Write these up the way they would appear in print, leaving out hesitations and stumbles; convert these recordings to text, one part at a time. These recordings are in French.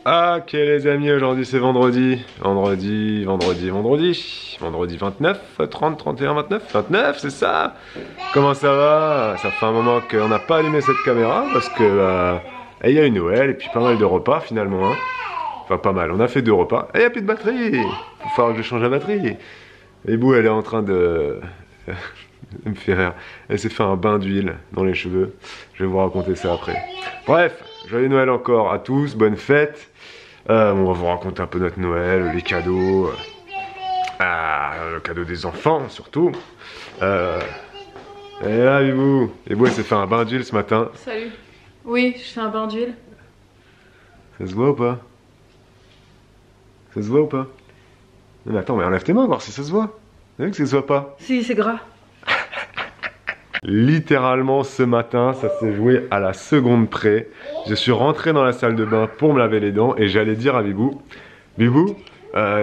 Ok les amis, aujourd'hui c'est vendredi. Vendredi 29, 30, 31, 29, 29 c'est ça? Comment ça va? Ça fait un moment qu'on n'a pas allumé cette caméra parce que il y a eu Noël et puis pas mal de repas finalement hein. Enfin pas mal, on a fait 2 repas et il n'y a plus de batterie. Il va falloir que je change la batterie. Et Bou elle est en train de... Elle me fait rire. Elle s'est fait un bain d'huile dans les cheveux. Je vais vous raconter ça après. Bref, joyeux Noël encore à tous, bonne fête. On va vous raconter un peu notre Noël, les cadeaux. Le cadeau des enfants surtout. Et là, Bibou. Et Bou elle s'est fait un bain d'huile ce matin. Salut. Oui, je fais un bain d'huile. Ça se voit ou pas? Ça se voit ou pas? Non mais attends, mais enlève tes mains, voir si ça se voit. T'as vu que ça se voit pas? Si, c'est gras. Littéralement ce matin, ça s'est joué à la seconde près. Je suis rentré dans la salle de bain pour me laver les dents et j'allais dire à Bibou,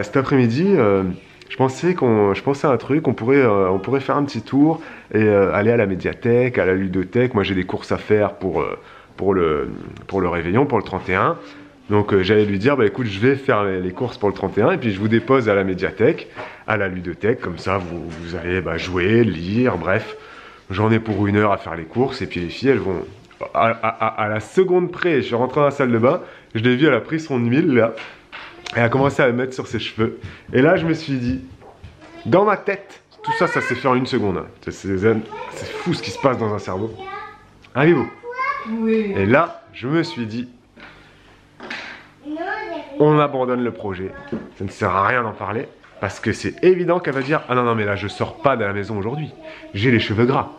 cet après-midi, je pensais à un truc, on pourrait faire un petit tour et aller à la médiathèque, à la ludothèque. Moi j'ai des courses à faire pour le réveillon, pour le 31. Donc j'allais lui dire, bah écoute, je vais faire les courses pour le 31 et puis je vous dépose à la médiathèque, à la ludothèque, comme ça vous allez jouer, lire, bref. J'en ai pour 1 heure à faire les courses et puis les filles elles vont à la seconde près. Je suis rentré dans la salle de bain, je l'ai vu, elle a pris son huile là et elle a commencé à le mettre sur ses cheveux. Et là je me suis dit, dans ma tête, tout ça ça s'est fait en 1 seconde. C'est fou ce qui se passe dans un cerveau. Arrivez-vous? Oui. Et là je me suis dit, on abandonne le projet, ça ne sert à rien d'en parler. Parce que c'est évident qu'elle va dire, ah non mais là je sors pas de la maison aujourd'hui, j'ai les cheveux gras.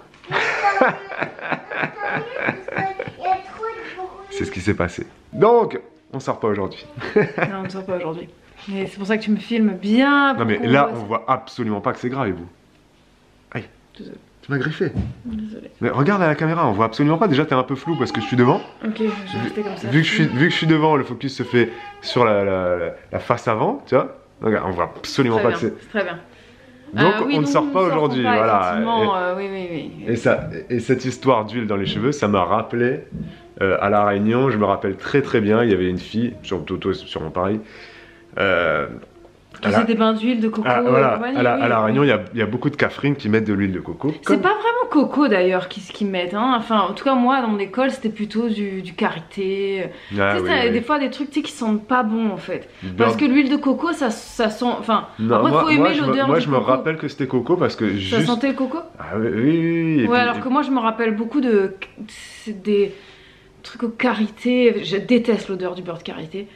C'est ce qui s'est passé. Donc on sort pas aujourd'hui. Non, on ne sort pas aujourd'hui. Mais c'est pour ça que tu me filmes bien. Non mais là on voit absolument pas que c'est gras et vous. Aïe. Désolée. Tu m'as griffé. Désolée. Mais regarde à la caméra, on voit absolument pas. Déjà t'es un peu flou parce que je suis devant. Ok, je vais rester comme ça. Vu que je suis devant, le focus se fait sur la face avant, tu vois. Regarde, on voit absolument pas que c'est... C'est très bien. Donc oui, on ne sort pas aujourd'hui, voilà. Oui. Et cette histoire d'huile dans les cheveux, ça m'a rappelé à La Réunion, je me rappelle très bien, il y avait une fille, surtout sûrement pareil. Qui faisait des bains d'huile de coco. À La Réunion, il y a beaucoup de cafrines qui mettent de l'huile de coco. C'est pas vraiment coco d'ailleurs qu'ils mettent. Hein. Enfin, en tout cas, moi, dans mon école, c'était plutôt du karité. Des fois, des trucs qui sentent pas bon en fait. Parce que l'huile de coco, ça sent. Enfin, après, faut aimer l'odeur. Moi, je me rappelle que c'était coco parce que juste. Ça sentait le coco? Ah oui. Ouais, alors que moi, je me rappelle beaucoup des trucs au karité. Je déteste l'odeur du beurre de karité.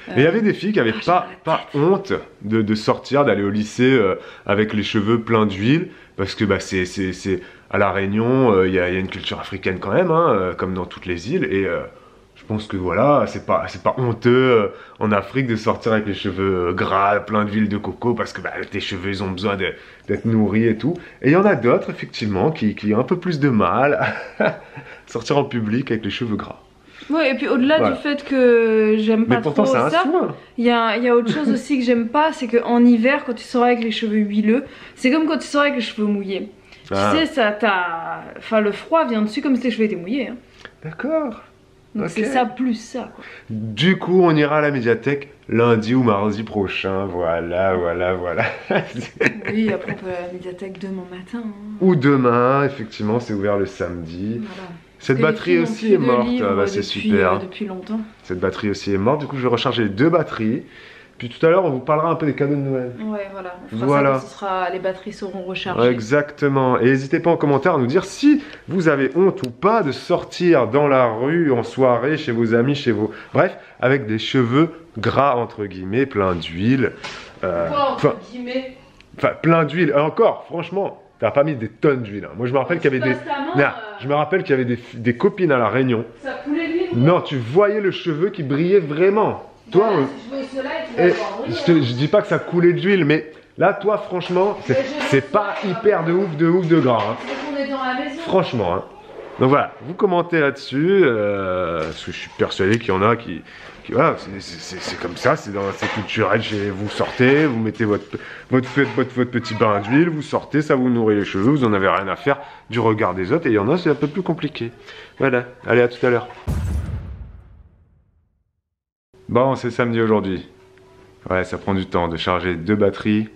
Mais il y avait des filles qui n'avaient pas honte de sortir, d'aller au lycée avec les cheveux pleins d'huile, parce que c'est à La Réunion, il y a une culture africaine quand même, hein, comme dans toutes les îles, et je pense que voilà, c'est pas honteux en Afrique de sortir avec les cheveux gras, pleins d'huile de coco, parce que tes cheveux ils ont besoin d'être nourris et tout. Et il y en a d'autres effectivement qui ont un peu plus de mal à sortir en public avec les cheveux gras. Ouais, et puis au-delà du fait que j'aime pas trop ça, il y a autre chose aussi que j'aime pas, c'est qu'en hiver, quand tu sors avec les cheveux huileux, c'est comme quand tu sors avec les cheveux mouillés. Tu sais, le froid vient dessus comme si tes cheveux étaient mouillés. Hein. D'accord. Donc c'est ça plus ça. Quoi. Du coup, on ira à la médiathèque lundi ou mardi prochain. Voilà. Oui, après on peut aller à la médiathèque demain matin. Hein. Ou demain, effectivement, c'est ouvert le samedi. Voilà. Cette batterie aussi est morte, c'est super. Depuis longtemps. Cette batterie aussi est morte, du coup je vais recharger les 2 batteries. Puis tout à l'heure on vous parlera un peu des cadeaux de Noël. Ouais, voilà, on fera ça quand les batteries seront rechargées. Exactement, et n'hésitez pas en commentaire à nous dire si vous avez honte ou pas de sortir dans la rue, en soirée, chez vos amis, chez vos... Bref, avec des cheveux gras entre guillemets, plein d'huile. Entre guillemets. Enfin, plein d'huile, encore, franchement. T'as pas mis des tonnes d'huile. Hein. Moi je me rappelle qu'il y avait je me rappelle qu'il y avait des copines à La Réunion. Ça coulait l'huile. Non, tu voyais le cheveu qui brillait vraiment. Toi, je dis pas que ça coulait d'huile, mais là, toi, franchement, c'est pas hyper de ouf de gras. Hein. On est dans la maison. Franchement. Hein. Donc voilà, vous commentez là-dessus, parce que je suis persuadé qu'il y en a qui voilà, c'est comme ça, c'est culturel. Vous sortez, vous mettez votre petit bain d'huile, vous sortez, ça vous nourrit les cheveux, vous en avez rien à faire du regard des autres. Et il y en a, c'est un peu plus compliqué. Voilà, allez, à tout à l'heure. Bon, c'est samedi aujourd'hui. Ouais, ça prend du temps de charger 2 batteries.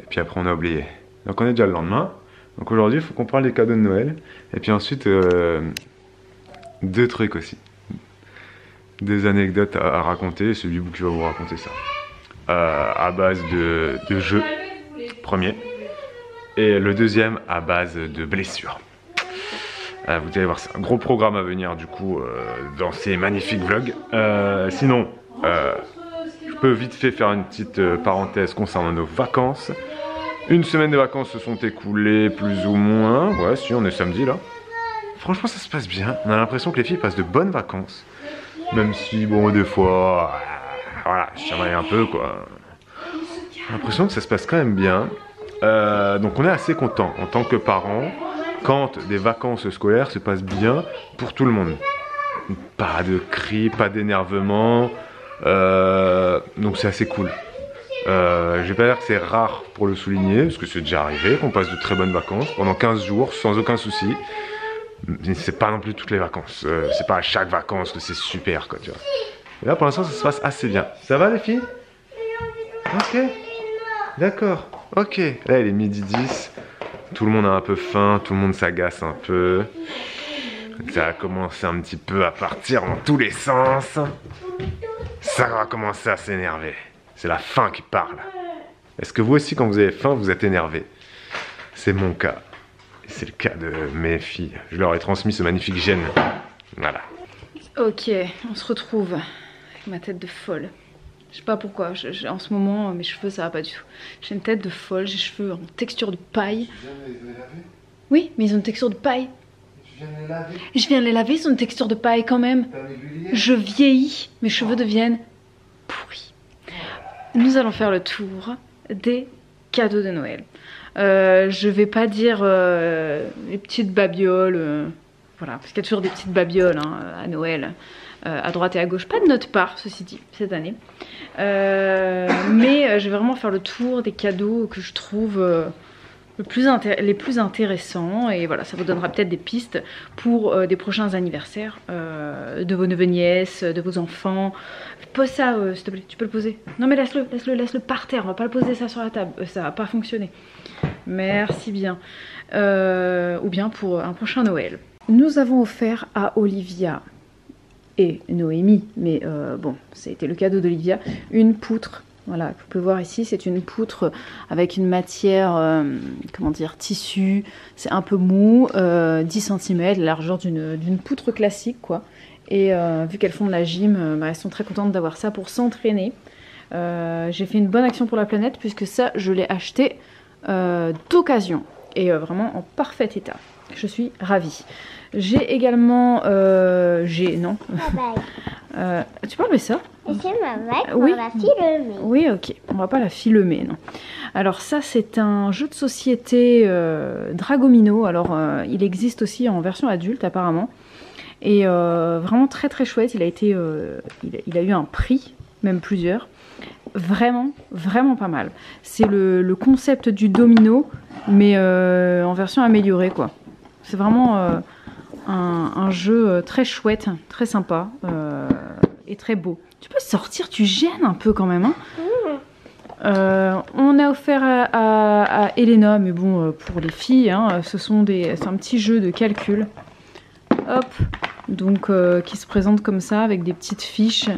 Et puis après, on a oublié. Donc on est déjà le lendemain. Donc aujourd'hui, il faut qu'on parle des cadeaux de Noël. Et puis ensuite, 2 trucs aussi. 2 anecdotes à raconter. C'est Bibou qui va vous raconter ça. À base de jeux, premier. Et le deuxième à base de blessures. Vous allez voir, c'est un gros programme à venir du coup dans ces magnifiques vlogs. Sinon, je peux vite fait faire une petite parenthèse concernant nos vacances. Une semaine de vacances se sont écoulées plus ou moins. Ouais, si, on est samedi là. Franchement, ça se passe bien. On a l'impression que les filles passent de bonnes vacances. Même si, bon, des fois, voilà, je chamaille un peu quoi. J'ai l'impression que ça se passe quand même bien. Donc on est assez content en tant que parents quand des vacances scolaires se passent bien pour tout le monde. Pas de cris, pas d'énervement. Donc c'est assez cool. Je vais pas dire que c'est rare pour le souligner, parce que c'est déjà arrivé qu'on passe de très bonnes vacances pendant 15 jours sans aucun souci. Mais c'est pas non plus toutes les vacances. C'est pas à chaque vacances que c'est super quoi, tu vois. Et là pour l'instant ça se passe assez bien. Ça va les filles? Ok. D'accord. Ok. Là il est midi 10. Tout le monde a un peu faim, tout le monde s'agace un peu. Ça a commencé un petit peu à partir dans tous les sens. Ça va commencer à s'énerver. C'est la faim qui parle. Est-ce que vous aussi, quand vous avez faim, vous êtes énervé? C'est mon cas. C'est le cas de mes filles. Je leur ai transmis ce magnifique gène. Voilà. Ok, on se retrouve avec ma tête de folle. Je sais pas pourquoi, en ce moment, mes cheveux, ça va pas du tout. J'ai une tête de folle, j'ai les cheveux en texture de paille. Tu viens de les laver? Oui, mais ils ont une texture de paille. Tu viens de les laver? Je viens de les laver, ils ont une texture de paille quand même. Je vieillis, mes cheveux deviennent pourris. Nous allons faire le tour des cadeaux de Noël. Je vais pas dire les petites babioles, voilà, parce qu'il y a toujours des petites babioles hein, à Noël, à droite et à gauche. Pas de notre part, ceci dit, cette année. Mais je vais vraiment faire le tour des cadeaux que je trouve les plus intéressants. Et voilà, ça vous donnera peut-être des pistes pour des prochains anniversaires de vos neveux-nièces, de vos enfants. Pose ça, s'il te plaît, tu peux le poser. Non mais laisse-le par terre, on va pas le poser ça sur la table, ça va pas fonctionner. Merci bien. Ou bien pour un prochain Noël. Nous avons offert à Olivia et Noémie, mais bon, c'était le cadeau d'Olivia, une poutre. Voilà, vous pouvez voir ici, c'est une poutre avec une matière, comment dire, tissu, c'est un peu mou, 10 cm, la largeur d'une poutre classique, quoi. Et vu qu'elles font de la gym, elles sont très contentes d'avoir ça pour s'entraîner. J'ai fait une bonne action pour la planète, puisque ça, je l'ai acheté d'occasion, et vraiment en parfait état. Je suis ravie. J'ai également, non. Tu peux enlever ça? C'est ma vague, oui. on va filmer. Oui, ok. On va pas la filmer, non. Alors ça, c'est un jeu de société Dragomino. Alors, il existe aussi en version adulte, apparemment. Et vraiment très très chouette. Il a eu un prix, même plusieurs. Vraiment, vraiment pas mal. C'est le concept du domino, mais en version améliorée, quoi. C'est vraiment un jeu très chouette, très sympa et très beau. Tu peux sortir, tu gênes un peu quand même. Hein. On a offert à Elena, mais bon, pour les filles, hein, c'est un petit jeu de calcul. Hop, donc qui se présente comme ça avec des petites fiches.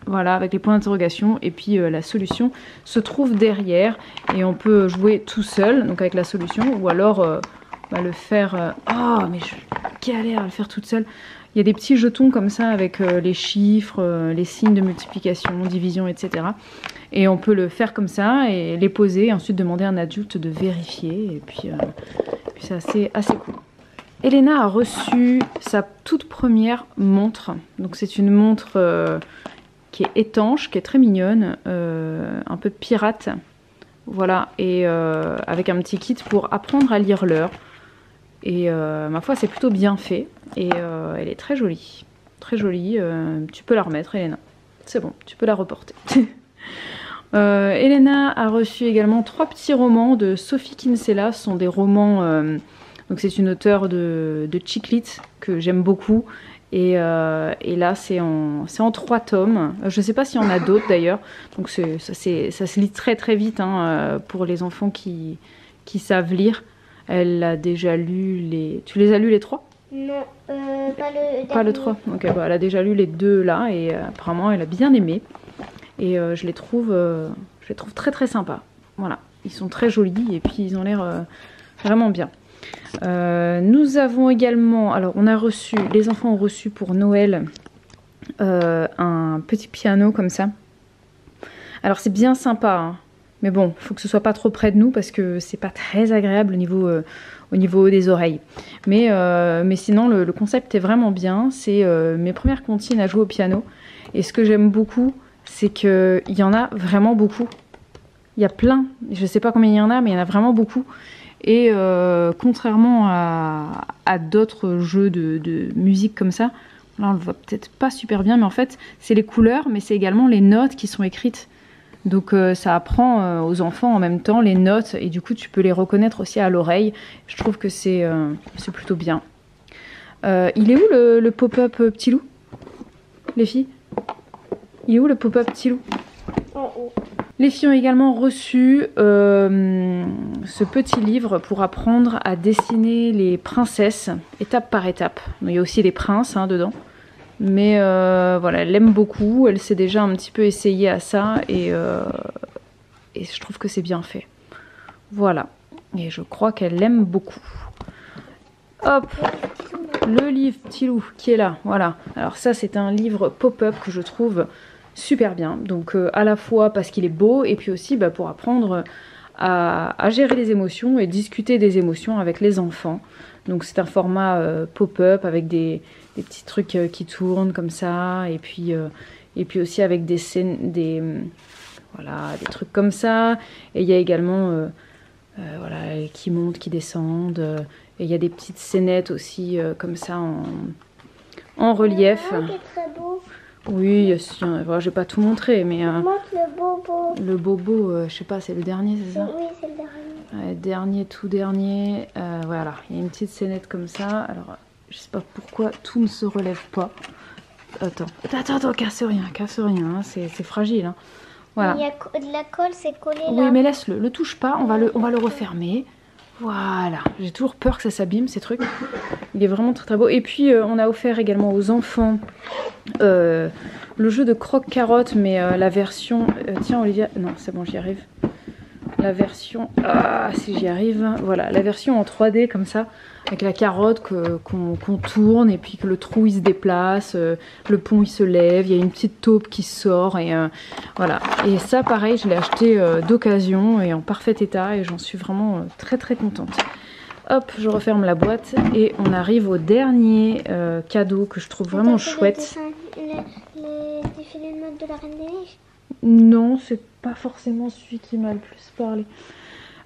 Voilà, avec les points d'interrogation, et puis la solution se trouve derrière, et on peut jouer tout seul, donc avec la solution, ou alors le faire... Oh, mais je galère à le faire toute seule. Il y a des petits jetons comme ça avec les chiffres, les signes de multiplication, division, etc. Et on peut le faire comme ça et les poser et ensuite demander à un adulte de vérifier. Et puis c'est assez cool. Elena a reçu sa toute première montre. Donc c'est une montre qui est étanche, qui est très mignonne, un peu pirate. Voilà, et avec un petit kit pour apprendre à lire l'heure. Et ma foi, c'est plutôt bien fait. Et elle est très jolie. Très jolie. Tu peux la remettre, Elena. C'est bon, tu peux la reporter. Elena a reçu également 3 petits romans de Sophie Kinsella. Ce sont des romans... donc c'est une auteure de chick lit que j'aime beaucoup. Et là, c'est en 3 tomes. Je ne sais pas s'il y en a d'autres d'ailleurs. Donc ça se lit très très vite hein, pour les enfants qui savent lire. Elle a déjà lu les... Tu les as lus les 3? Non, pas le dernier. Pas le 3. Ok, bah, elle a déjà lu les 2 là et apparemment elle a bien aimé. Et je les trouve très très sympas. Voilà, ils sont très jolis et puis ils ont l'air vraiment bien. Nous avons également, alors les enfants ont reçu pour Noël un petit piano comme ça. Alors c'est bien sympa, hein, mais bon, il faut que ce soit pas trop près de nous parce que c'est pas très agréable au niveau des oreilles. Mais sinon le concept est vraiment bien. C'est mes premières comptines à jouer au piano. Et ce que j'aime beaucoup, c'est qu'il y en a vraiment beaucoup. Il y a plein, je sais pas combien il y en a, mais il y en a vraiment beaucoup. Et contrairement à d'autres jeux de musique comme ça, là on le voit peut-être pas super bien, mais en fait c'est les couleurs, mais c'est également les notes qui sont écrites. Donc ça apprend aux enfants en même temps les notes, et du coup tu peux les reconnaître aussi à l'oreille. Je trouve que c'est plutôt bien. Il est où le pop-up petit loup, les filles? Il est où le pop-up petit loup? En haut. Les filles ont également reçu ce petit livre pour apprendre à dessiner les princesses, étape par étape. Il y a aussi les princes hein, dedans. Mais voilà, elle l'aime beaucoup, elle s'est déjà un petit peu essayée à ça et je trouve que c'est bien fait. Voilà, et je crois qu'elle l'aime beaucoup. Hop, le livre Petit Loup qui est là, voilà. Alors ça c'est un livre pop-up que je trouve super bien, donc à la fois parce qu'il est beau et puis aussi pour apprendre à gérer les émotions et discuter des émotions avec les enfants. Donc c'est un format pop-up avec des petits trucs qui tournent comme ça et puis aussi avec des scènes, voilà, des trucs comme ça. Et il y a également voilà, qui montent, qui descendent. Et il y a des petites scénettes aussi comme ça en relief. C'est très beau. Oui, je vais pas tout montrer, mais Montre le bobo. le bobo, je sais pas, c'est le dernier, c'est ça? Oui, c'est le dernier. Dernier, tout dernier. Voilà, il y a une petite scénette comme ça. Alors, je sais pas pourquoi tout ne se relève pas. Attends, casse rien, hein, c'est fragile. Hein. Voilà. Il y a de la colle, c'est collé là. Oui, mais laisse-le, le touche pas, on va le refermer. Voilà, j'ai toujours peur que ça s'abîme ces trucs. Il est vraiment très très beau. Et puis on a offert également aux enfants le jeu de croque-carotte, mais la version... tiens Olivia, non c'est bon j'y arrive. La version... Ah si j'y arrive. Voilà, la version en 3D comme ça, avec la carotte qu'on tourne et puis que le trou il se déplace, le pont il se lève, il y a une petite taupe qui sort et voilà. Et ça pareil, je l'ai acheté d'occasion et en parfait état et j'en suis vraiment très très contente. Hop, je referme la boîte et on arrive au dernier cadeau que je trouve vraiment chouette. Les défilés de mode de la Reine des Neiges? Non, c'est pas forcément celui qui m'a le plus parlé.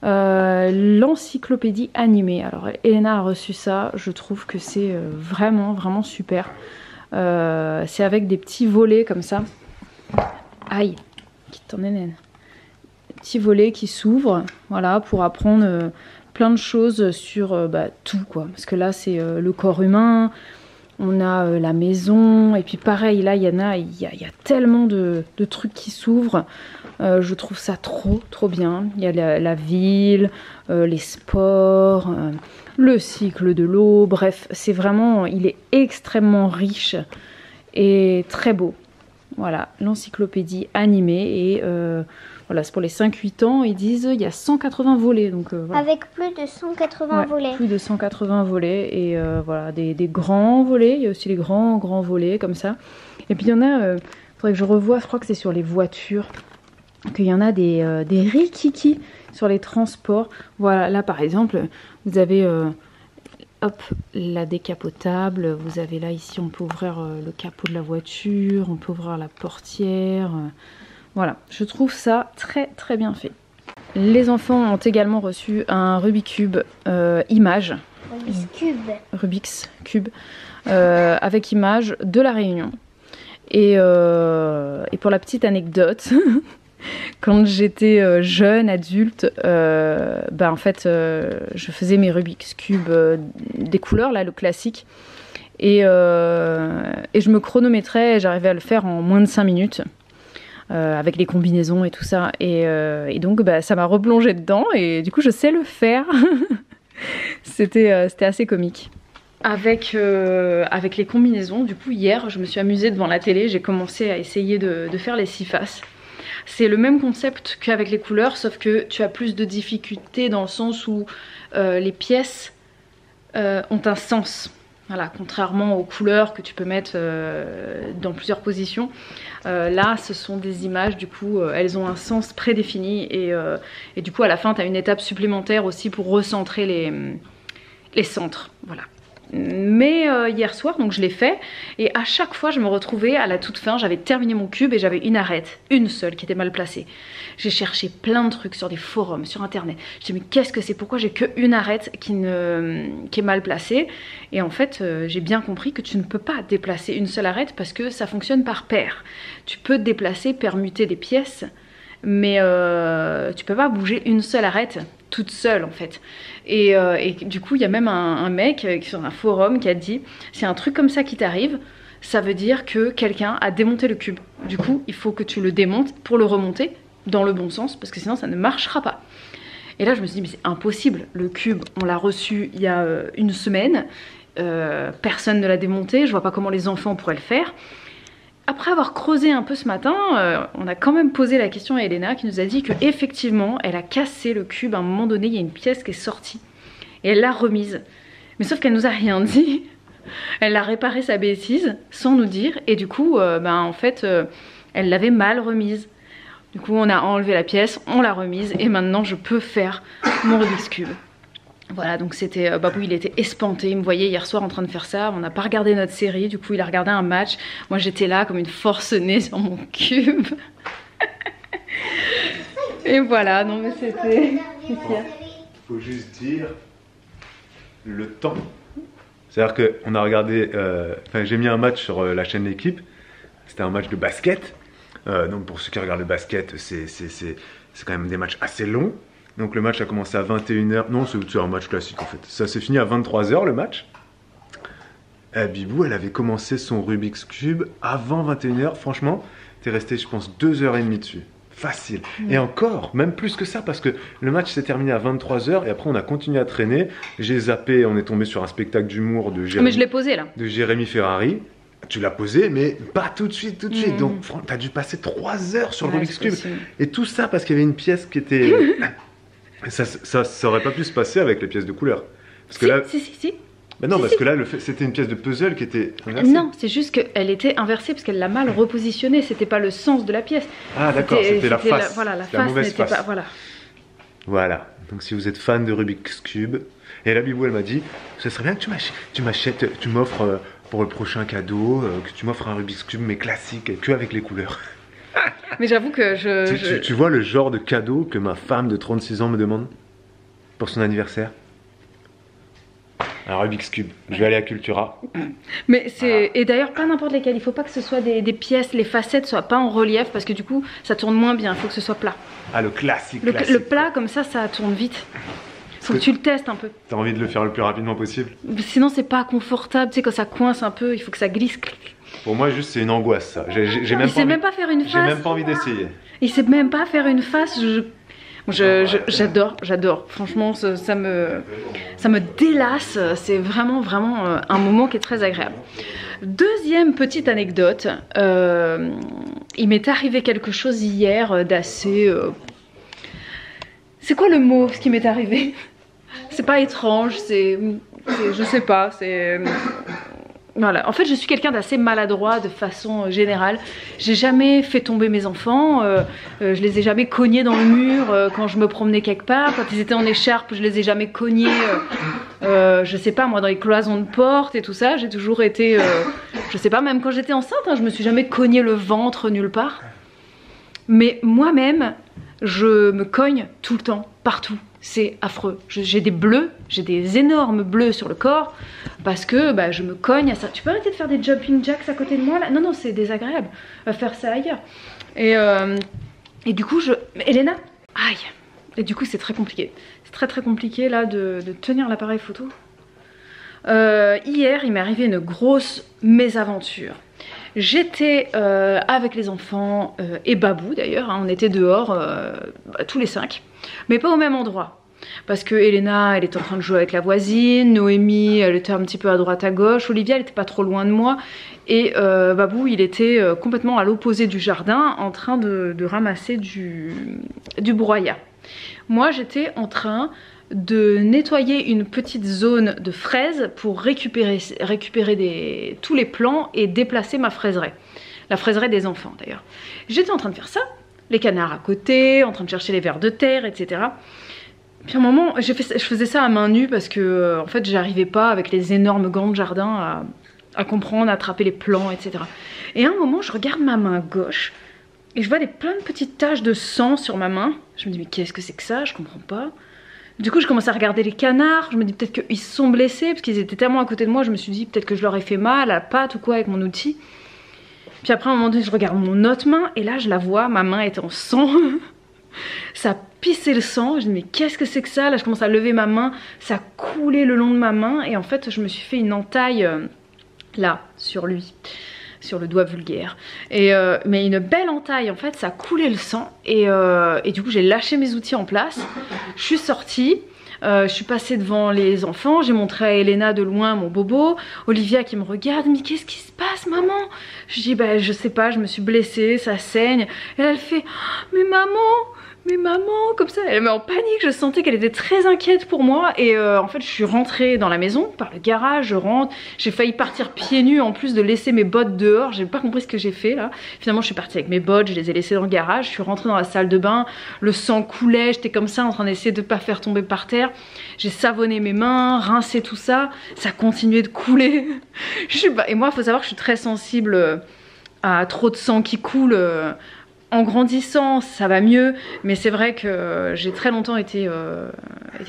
L'encyclopédie animée. Alors Elena a reçu ça, je trouve que c'est vraiment vraiment super. C'est avec des petits volets comme ça. Aïe, qui t'en est naine. Petits volets qui s'ouvrent, voilà, pour apprendre plein de choses sur tout quoi. Parce que là c'est le corps humain. On a la maison, et puis pareil, là, il y a tellement de trucs qui s'ouvrent. Je trouve ça trop bien. Il y a la ville, les sports, le cycle de l'eau. Bref, c'est vraiment, il est extrêmement riche et très beau. Voilà, l'encyclopédie animée. Et voilà, c'est pour les 5-8 ans. Ils disent il y a 180 volets. Donc, voilà. Avec plus de 180 volets. Plus de 180 volets. Et voilà, des grands volets. Il y a aussi les grands volets comme ça. Et puis il y en a, faudrait que je revoie, je crois que c'est sur les voitures. Qu'il y en a des rikiki sur les transports. Voilà, là par exemple, vous avez hop, la décapotable. Vous avez là, ici, on peut ouvrir le capot de la voiture. On peut ouvrir la portière. Voilà, je trouve ça très très bien fait. Les enfants ont également reçu un Rubik's Cube image. Rubik's Cube avec image de la Réunion. Et pour la petite anecdote, quand j'étais jeune, adulte, en fait, je faisais mes Rubik's Cube des couleurs, là, le classique. Et je me chronométrais et j'arrivais à le faire en moins de 5 minutes. Avec les combinaisons et tout ça. Et donc, ça m'a replongé dedans et du coup, je sais le faire. C'était assez comique. Avec les combinaisons, du coup, hier, je me suis amusée devant la télé. J'ai commencé à essayer de faire les 6 faces. C'est le même concept qu'avec les couleurs, sauf que tu as plus de difficultés dans le sens où les pièces ont un sens. Voilà, contrairement aux couleurs que tu peux mettre dans plusieurs positions, là ce sont des images, du coup elles ont un sens prédéfini et du coup à la fin tu as une étape supplémentaire aussi pour recentrer les centres. Voilà. Mais hier soir, donc je l'ai fait et à chaque fois je me retrouvais à la toute fin, j'avais terminé mon cube et j'avais une arête, une seule qui était mal placée. J'ai cherché plein de trucs sur des forums, sur internet. Je me suis dit mais qu'est-ce que c'est, pourquoi j'ai qu'une arête qui est mal placée? Et en fait j'ai bien compris que tu ne peux pas déplacer une seule arête parce que ça fonctionne par paire. Tu peux déplacer, permuter des pièces, mais tu peux pas bouger une seule arête toute seule en fait. Et du coup il y a même un mec sur un forum qui a dit si un truc comme ça qui t'arrive, ça veut dire que quelqu'un a démonté le cube. Du coup il faut que tu le démontes pour le remonter dans le bon sens parce que sinon ça ne marchera pas. Et là je me suis dit mais c'est impossible, le cube on l'a reçu il y a une semaine, personne ne l'a démonté, je vois pas comment les enfants pourraient le faire. Après avoir creusé un peu ce matin, on a quand même posé la question à Elena qui nous a dit qu'effectivement elle a cassé le cube à un moment donné, il y a une pièce qui est sortie et elle l'a remise. Mais sauf qu'elle nous a rien dit, elle a réparé sa bêtise sans nous dire et du coup en fait elle l'avait mal remise. Du coup on a enlevé la pièce, on l'a remise et maintenant je peux faire mon Rubik's Cube. Voilà, donc c'était Babou, il était espanté, il me voyait hier soir en train de faire ça, on n'a pas regardé notre série, du coup il a regardé un match, moi j'étais là comme une forcenée sur mon cube. Et voilà, non mais c'était... Il faut juste dire le temps. C'est-à-dire qu'on a regardé, j'ai mis un match sur la chaîne L'équipe, c'était un match de basket, donc pour ceux qui regardent le basket, c'est quand même des matchs assez longs. Donc le match a commencé à 21h, non c'est un match classique en fait, ça s'est fini à 23h le match. Bibou elle avait commencé son Rubik's Cube avant 21h, franchement t'es resté je pense 2h30 dessus, facile. Et encore, même plus que ça parce que le match s'est terminé à 23h et après on a continué à traîner, j'ai zappé, on est tombé sur un spectacle d'humour de Jérémy, mais je l'ai posé là. De Jérémy Ferrari. Tu l'as posé mais pas tout de suite, donc t'as dû passer 3 heures sur le Rubik's Cube. Et tout ça parce qu'il y avait une pièce qui était... Ça aurait pas pu se passer avec les pièces de couleur. Parce que là... Si. Mais non, parce que là, c'était une pièce de puzzle qui était inversée. Non, c'est juste qu'elle était inversée parce qu'elle l'a mal repositionnée. C'était pas le sens de la pièce. Ah d'accord, c'était la face. Voilà, la face n'était pas... Voilà. Donc si vous êtes fan de Rubik's Cube... Et là, Bibou, elle m'a dit, ce serait bien que tu m'offres pour le prochain cadeau, que tu m'offres un Rubik's Cube, mais classique, que avec les couleurs. Mais j'avoue que tu vois le genre de cadeau que ma femme de 36 ans me demande pour son anniversaire? Un Rubik's Cube. Je vais aller à Cultura. Mais c'est... Et d'ailleurs pas n'importe lesquels. Il faut pas que ce soit des pièces, les facettes soient pas en relief parce que du coup ça tourne moins bien. Il faut que ce soit plat. Ah le classique. Le plat comme ça tourne vite. Faut que tu le testes un peu. T'as envie de le faire le plus rapidement possible? Sinon c'est pas confortable. Tu sais quand ça coince un peu, il faut que ça glisse. Pour moi, juste, c'est une angoisse, ça. J'ai même pas faire une face. J'ai même pas envie d'essayer. Il sait même pas faire une face. J'adore. Franchement, ça me délasse. C'est vraiment un moment qui est très agréable. Deuxième petite anecdote. Il m'est arrivé quelque chose hier d'assez... C'est quoi le mot, ce qui m'est arrivé? C'est pas étrange, je sais pas, c'est... Voilà, en fait je suis quelqu'un d'assez maladroit de façon générale. J'ai jamais fait tomber mes enfants, je les ai jamais cognés dans le mur quand je me promenais quelque part. Quand ils étaient en écharpe, je les ai jamais cognés, je sais pas moi, dans les cloisons de porte et tout ça. J'ai toujours été, je sais pas, même quand j'étais enceinte, hein, je me suis jamais cogné le ventre nulle part. Mais moi-même, je me cogne tout le temps, partout. C'est affreux. J'ai des bleus, j'ai des énormes bleus sur le corps parce que je me cogne à ça. Tu peux arrêter de faire des jumping jacks à côté de moi là? Non, c'est désagréable. Faire ça ailleurs. Et du coup, Elena, aïe. Et du coup, c'est très compliqué. C'est très compliqué là de tenir l'appareil photo. Hier, il m'est arrivé une grosse mésaventure. J'étais avec les enfants et Babou d'ailleurs, hein, on était dehors tous les 5, mais pas au même endroit. Parce que Elena, elle était en train de jouer avec la voisine, Noémie, elle était un petit peu à droite à gauche, Olivia, elle était pas trop loin de moi, et Babou, il était complètement à l'opposé du jardin, en train de ramasser du broyat. Moi, j'étais en train de nettoyer une petite zone de fraises pour récupérer tous les plants et déplacer ma fraiseraie. La fraiseraie des enfants d'ailleurs. J'étais en train de faire ça, les canards à côté, en train de chercher les vers de terre, etc. Puis à un moment, je faisais ça à main nue parce que en fait j'arrivais pas avec les énormes gants de jardin à comprendre, à attraper les plants, etc. Et à un moment, je regarde ma main gauche et je vois plein de petites taches de sang sur ma main. Je me dis mais qu'est-ce que c'est que ça? Je comprends pas. Du coup, je commence à regarder les canards, je me dis peut-être qu'ils se sont blessés, parce qu'ils étaient tellement à côté de moi, je me suis dit peut-être que je leur ai fait mal à la patte ou quoi avec mon outil. Puis après, à un moment donné, je regarde mon autre main, et là, je la vois, ma main est en sang. Ça pissait le sang, je me dis mais qu'est-ce que c'est que ça? Là, je commence à lever ma main, ça coulait le long de ma main, et en fait, je me suis fait une entaille là, sur lui. Sur le doigt vulgaire, mais une belle entaille, en fait ça coulait le sang et du coup j'ai lâché mes outils en place, je suis sortie, je suis passée devant les enfants, j'ai montré à Elena de loin mon bobo, Olivia qui me regarde, mais qu'est-ce qui se passe maman? Je dis bah je sais pas, je me suis blessée, ça saigne, et elle fait mais maman, comme ça, elle met en panique, je sentais qu'elle était très inquiète pour moi et en fait je suis rentrée dans la maison par le garage, je rentre, j'ai failli partir pieds nus en plus de laisser mes bottes dehors, j'ai pas compris ce que j'ai fait là, finalement je suis partie avec mes bottes, je les ai laissées dans le garage, je suis rentrée dans la salle de bain, le sang coulait, j'étais comme ça en train d'essayer de pas faire tomber par terre, j'ai savonné mes mains, rincé tout ça, ça continuait de couler, et moi il faut savoir que je suis très sensible à trop de sang qui coule. En grandissant, ça va mieux, mais c'est vrai que j'ai très longtemps été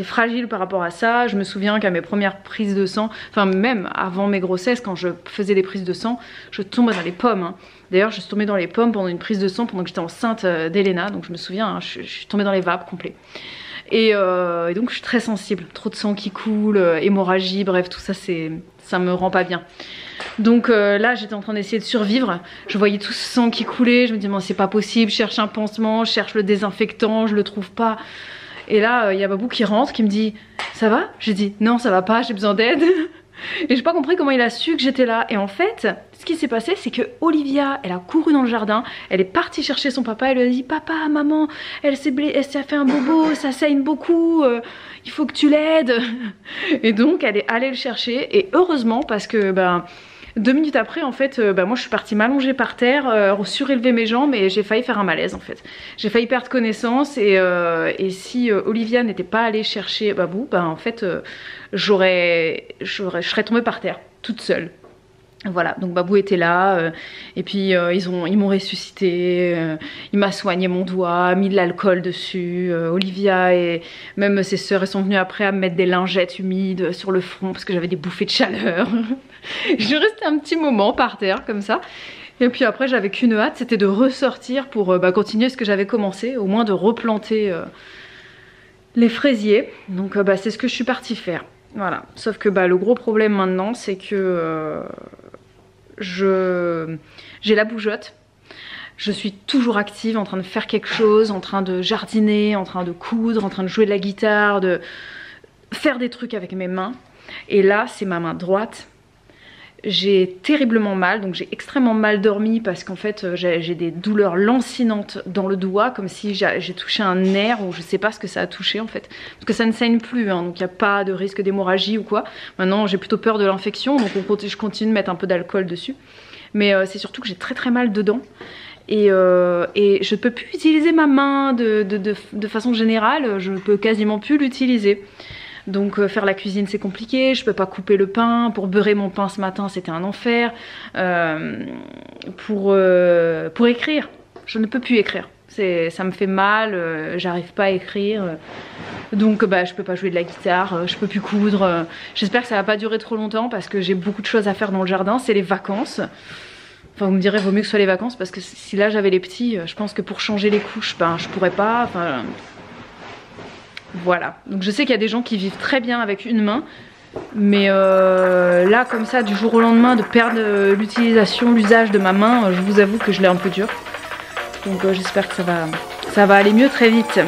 fragile par rapport à ça. Je me souviens qu'à mes premières prises de sang, enfin même avant mes grossesses, quand je faisais des prises de sang, je tombais dans les pommes. Hein. D'ailleurs, je suis tombée dans les pommes pendant une prise de sang pendant que j'étais enceinte d'Elena, donc je me souviens, hein, je suis tombée dans les vapes complets. Et donc je suis très sensible, trop de sang qui coule, hémorragie, bref, tout ça, ça me rend pas bien. Donc là j'étais en train d'essayer de survivre, je voyais tout ce sang qui coulait, je me dis bon c'est pas possible, je cherche un pansement, je cherche le désinfectant, je le trouve pas. Et là il y a Babou qui rentre, qui me dit ça va? J'ai dit non ça va pas, j'ai besoin d'aide. Et j'ai pas compris comment il a su que j'étais là. Et en fait ce qui s'est passé c'est que Olivia elle a couru dans le jardin, elle est partie chercher son papa, elle lui a dit papa, maman, elle s'est fait un bobo, ça saigne beaucoup, il faut que tu l'aides. Et donc elle est allée le chercher et heureusement parce que 2 minutes après en fait moi je suis partie m'allonger par terre, surélever mes jambes et j'ai failli faire un malaise en fait. J'ai failli perdre connaissance et si Olivia n'était pas allée chercher Babou, en fait je serais tombée par terre toute seule. Voilà, donc Babou était là, et puis ils m'ont ressuscité, il m'a soigné mon doigt, mis de l'alcool dessus, Olivia et même ses sœurs sont venues après à me mettre des lingettes humides sur le front parce que j'avais des bouffées de chaleur. Je restais un petit moment par terre comme ça, et puis après j'avais qu'une hâte, c'était de ressortir pour continuer ce que j'avais commencé, au moins de replanter les fraisiers, donc c'est ce que je suis partie faire. Voilà, sauf que le gros problème maintenant c'est que j'ai la bougeotte, je suis toujours active en train de faire quelque chose, en train de jardiner, en train de coudre, en train de jouer de la guitare, de faire des trucs avec mes mains. Et là c'est ma main droite, j'ai terriblement mal, donc j'ai extrêmement mal dormi parce qu'en fait j'ai des douleurs lancinantes dans le doigt, comme si j'ai touché un nerf ou je sais pas ce que ça a touché en fait, parce que ça ne saigne plus, hein, donc il n'y a pas de risque d'hémorragie ou quoi. Maintenant j'ai plutôt peur de l'infection, donc je continue de mettre un peu d'alcool dessus, mais c'est surtout que j'ai très mal dedans. Et je ne peux plus utiliser ma main de façon générale, je ne peux quasiment plus l'utiliser. Donc faire la cuisine c'est compliqué, je peux pas couper le pain, pour beurrer mon pain ce matin c'était un enfer, pour écrire, je ne peux plus écrire, ça me fait mal, j'arrive pas à écrire, donc je peux pas jouer de la guitare, je peux plus coudre, j'espère que ça va pas durer trop longtemps parce que j'ai beaucoup de choses à faire dans le jardin, c'est les vacances. Enfin vous me direz vaut mieux que ce soit les vacances parce que si là j'avais les petits, je pense que pour changer les couches je pourrais pas, enfin... Voilà, donc je sais qu'il y a des gens qui vivent très bien avec une main. Mais là, comme ça, du jour au lendemain, de perdre l'usage de ma main, je vous avoue que je l'ai un peu dur. Donc j'espère que ça va aller mieux très vite.